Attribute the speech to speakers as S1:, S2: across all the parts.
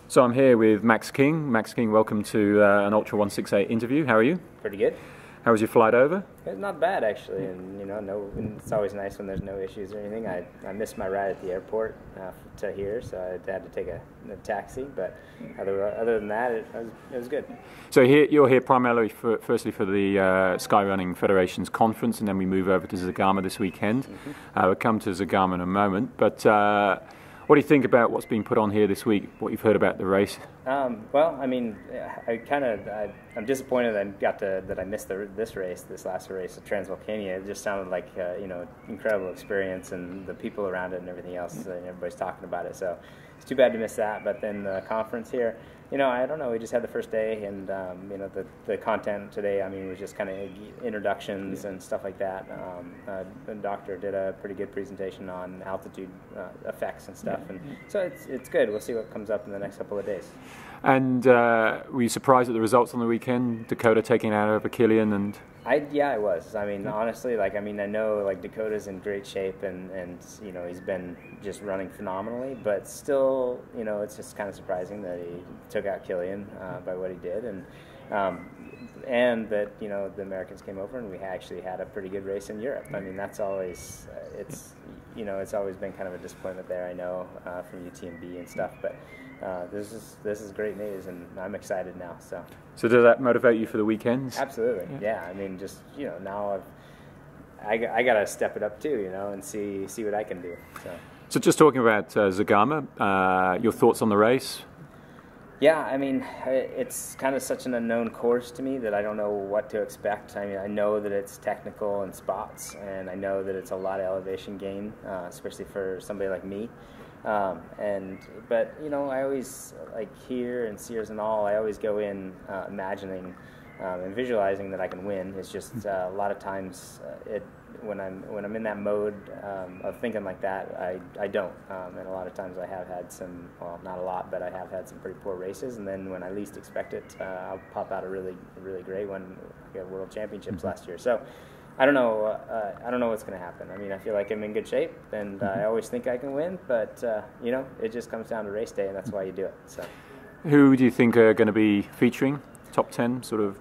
S1: So I'm here with Max King. Max King, welcome to an Ultra168 interview. How are you?
S2: Pretty good.
S1: How was your flight over?
S2: It's not bad actually, and and it's always nice when there's no issues or anything. I missed my ride at the airport to here, so I had to take a taxi. But other than that, it was good.
S1: So you're here primarily firstly for the Skyrunning Federation's conference, and then we move over to Zegama this weekend.
S2: Mm-hmm.
S1: We'll come to Zegama in a moment, but what do you think about what's being put on here this week? What you've heard about the race?
S2: Well, I mean, I'm disappointed that I missed this last race, the Transvolcania. It just sounded like incredible experience, and the people around it and everything else. And everybody's talking about it, so it's too bad to miss that. But then the conference here, I don't know. We just had the first day, and the content today, I mean, was just kind of introductions and stuff like that. The doctor did a pretty good presentation on altitude effects and stuff, and so it's good. We'll see what comes up in the next couple of days.
S1: And were you surprised at the results on the weekend? Dakota taking out over Killian and.
S2: Yeah, I was. I mean, honestly, I know Dakota's in great shape, and he's been just running phenomenally. But still, it's just kind of surprising that he took out Killian by what he did, and that the Americans came over and we actually had a pretty good race in Europe. I mean, that's always it's always been kind of a disappointment there. I know from UTMB and stuff, but this is great news, and I'm excited now. So
S1: does that motivate you for the weekends?
S2: Absolutely, yeah. I mean, just now I got to step it up too, and see what I can do.
S1: So just talking about Zegama, your thoughts on the race?
S2: Yeah, I mean, it's kind of such an unknown course to me that I don't know what to expect. I mean, I know that it's technical in spots, and I know that it's a lot of elevation gain, especially for somebody like me. But I always, like here and Sears and all, I always go in imagining and visualizing that I can win. It's just a lot of times when I'm in that mode of thinking like that, I don't. And a lot of times I have had some, well, not a lot, but I have had some pretty poor races. And then when I least expect it, I'll pop out a really great one, like at World Championships last year. So I don't know what's going to happen. I mean, I feel like I'm in good shape, and I always think I can win. But it just comes down to race day, and that's why you do it. So,
S1: who do you think are going to be featuring? Top 10 sort of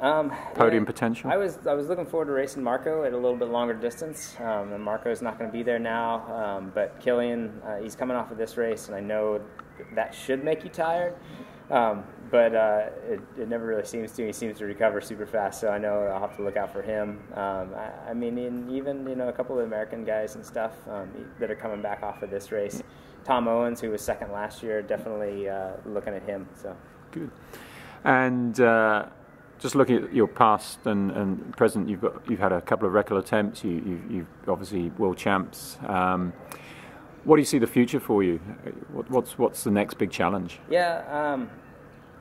S1: podium potential?
S2: I was looking forward to racing Marco at a little bit longer distance, and Marco's not going to be there now, but Killian, he's coming off of this race, and I know that should make you tired, but it never really seems to. He seems to recover super fast, so I know I'll have to look out for him. I mean, even a couple of American guys and stuff that are coming back off of this race. Tom Owens, who was second last year, definitely looking at him. So
S1: good. And just looking at your past and present, you've had a couple of record attempts. You've obviously world champs. What do you see the future for you? What's the next big challenge?
S2: Yeah,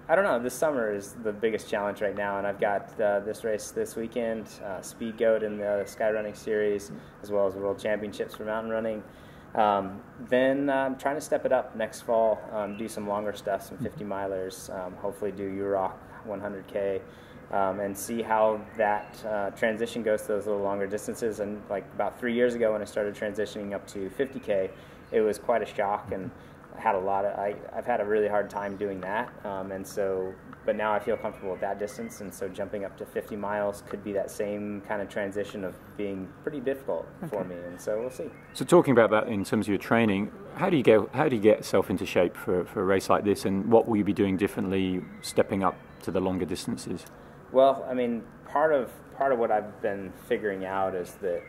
S2: I don't know. This summer is the biggest challenge right now, and I've got this race this weekend, Speed Goat in the Skyrunning Series, as well as the World Championships for mountain running. Then I'm trying to step it up next fall, do some longer stuff, some 50 milers, hopefully do UROC 100K, and see how that transition goes to those little longer distances. And like about 3 years ago when I started transitioning up to 50K, it was quite a shock, and I had I've had a really hard time doing that, but now I feel comfortable with that distance, and so jumping up to 50 miles could be that same kind of transition of being pretty difficult for me, and so we'll see.
S1: So talking about that in terms of your training, how do you get yourself into shape for a race like this, and what will you be doing differently stepping up to the longer distances?
S2: Well, I mean, part of what I've been figuring out is that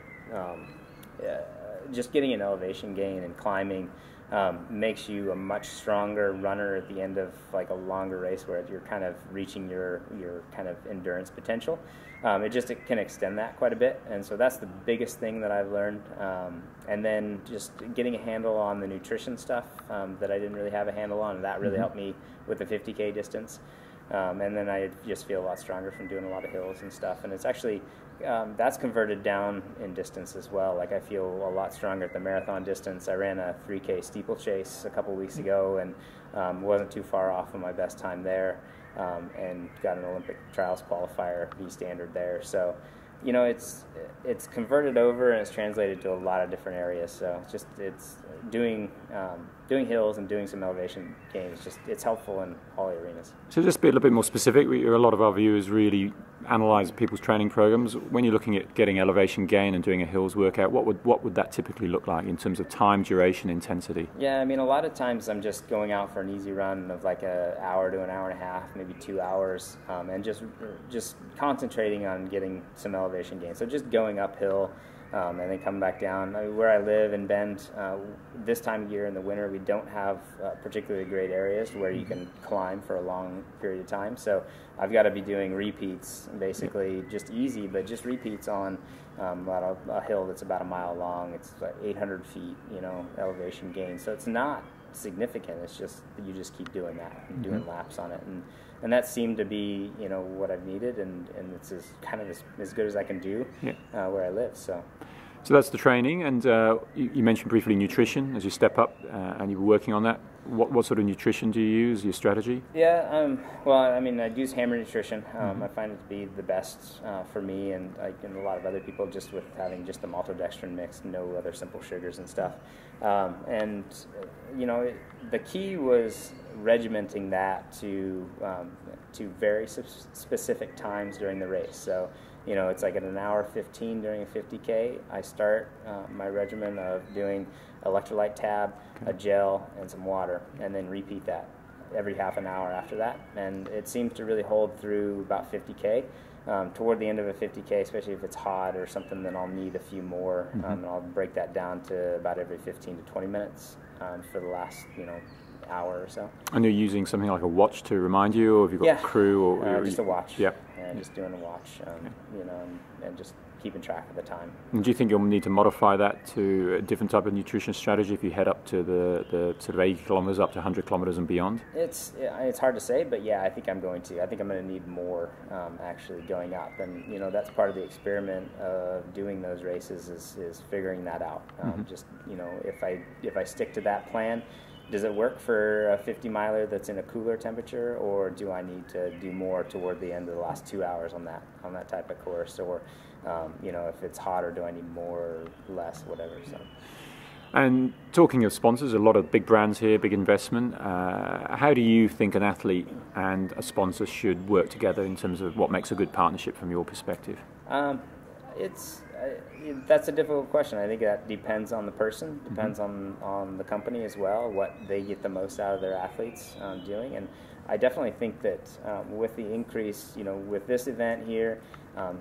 S2: just getting an elevation gain and climbing makes you a much stronger runner at the end of like a longer race where you're kind of reaching your kind of endurance potential. It can extend that quite a bit, and so that's the biggest thing that I've learned. And then just getting a handle on the nutrition stuff that I didn't really have a handle on, and that really helped me with the 50K distance. And then I just feel a lot stronger from doing a lot of hills and stuff, and it's actually that's converted down in distance as well. Like I feel a lot stronger at the marathon distance. I ran a 3K steeplechase a couple weeks ago, and wasn't too far off of my best time there, and got an Olympic trials qualifier V standard there. So you know, it's converted over and it's translated to a lot of different areas. So it's doing hills and doing some elevation gains. It's helpful in all the arenas.
S1: So just be a little bit more specific. A lot of our viewers really analyze people's training programs. When you're looking at getting elevation gain and doing a hills workout, what would that typically look like in terms of time, duration, intensity?
S2: Yeah, I mean, a lot of times I'm just going out for an easy run of like an hour to an hour and a half, maybe 2 hours, and just concentrating on getting some elevation gain. So just going uphill and then coming back down. I mean, where I live in Bend, this time of year in the winter, we don't have particularly great areas where you can climb for a long period of time. So I've got to be doing repeats, basically just easy, but just repeats on about a hill that's about a mile long. It's like 800 feet, you know, elevation gain. So it's not significant. It's just you just keep doing that and doing laps on it, and that seemed to be, you know, what I've needed, and it's kind of as good as I can do where I live. So
S1: that's the training, and you mentioned briefly nutrition as you step up, and you were working on that. What sort of nutrition do you use, your strategy?
S2: Yeah, well, I mean, I use Hammer Nutrition. I find it to be the best for me and a lot of other people, just with having just the maltodextrin mix, no other simple sugars and stuff. And, you know, the key was regimenting that to very specific times during the race. So, you know, it's like at an hour 15 during a 50K, I start my regimen of doing electrolyte tab, a gel, and some water, and then repeat that every half an hour after that. And it seems to really hold through about 50K. Toward the end of a 50K, especially if it's hot or something, then I'll need a few more, and I'll break that down to about every 15 to 20 minutes for the last, you know, hour or so. And
S1: you're using something like a watch to remind you, or have you got a crew? Or
S2: just a watch.
S1: Yeah.
S2: Just doing a watch, you know, and just keeping track of the time.
S1: And do you think you'll need to modify that to a different type of nutrition strategy if you head up to the sort of 80 kilometers, up to 100 kilometers and beyond?
S2: It's hard to say, but yeah, I think I'm going to. I think I'm going to need more actually going up, and you know, that's part of the experiment of doing those races is figuring that out. Just, you know, if I stick to that plan, does it work for a 50 miler that's in a cooler temperature, or do I need to do more toward the end of the last 2 hours on that type of course, or you know, if it's hotter, do I need more or less, whatever. So.
S1: And talking of sponsors, a lot of big brands here, big investment. How do you think an athlete and a sponsor should work together in terms of what makes a good partnership from your perspective?
S2: That's a difficult question. I think that depends on the person, depends on the company as well, what they get the most out of their athletes doing. And I definitely think that with the increase, you know, with this event here,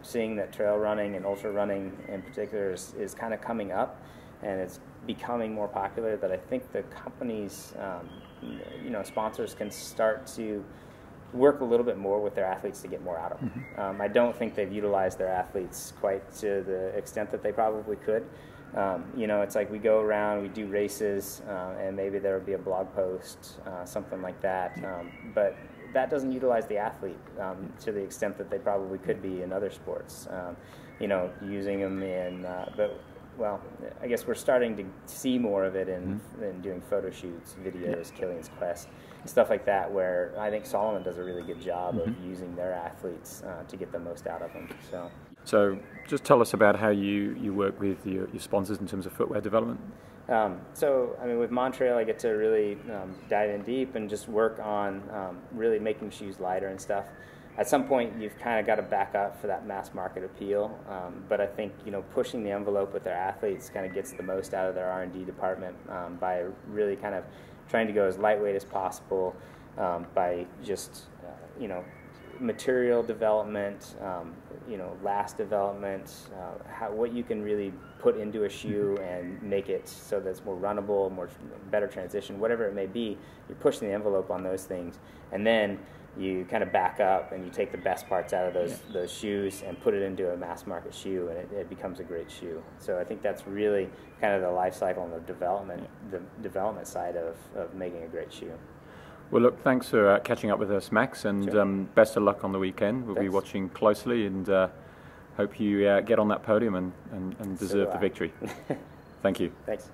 S2: seeing that trail running and ultra running in particular is kind of coming up, and it's becoming more popular, that I think the companies, you know, sponsors can start to work a little bit more with their athletes to get more out of them. I don't think they've utilized their athletes quite to the extent that they probably could. You know, it's like we go around, we do races, and maybe there will be a blog post, something like that, but that doesn't utilize the athlete to the extent that they probably could be in other sports. You know, using them in, well, I guess we're starting to see more of it in doing photo shoots, videos, Killian's Quest, stuff like that, where I think Solomon does a really good job of using their athletes to get the most out of them.
S1: So just tell us about how you work with your sponsors in terms of footwear development.
S2: So, I mean, with Montreal, I get to really dive in deep and just work on really making shoes lighter and stuff. At some point, you've kind of got to back up for that mass market appeal, but I think, you know, pushing the envelope with their athletes kind of gets the most out of their R&D department by really kind of trying to go as lightweight as possible by just, you know, material development, you know, last development, what you can really put into a shoe and make it so that it's more runnable, better transition, whatever it may be. You're pushing the envelope on those things, and then you kind of back up and you take the best parts out of those shoes and put it into a mass market shoe, and it becomes a great shoe. So I think that's really kind of the life cycle and the development side of making a great shoe.
S1: Well, look, thanks for catching up with us, Max, and best of luck on the weekend. We'll be watching closely, and hope you get on that podium and deserve the victory. Thank you.
S2: Thanks.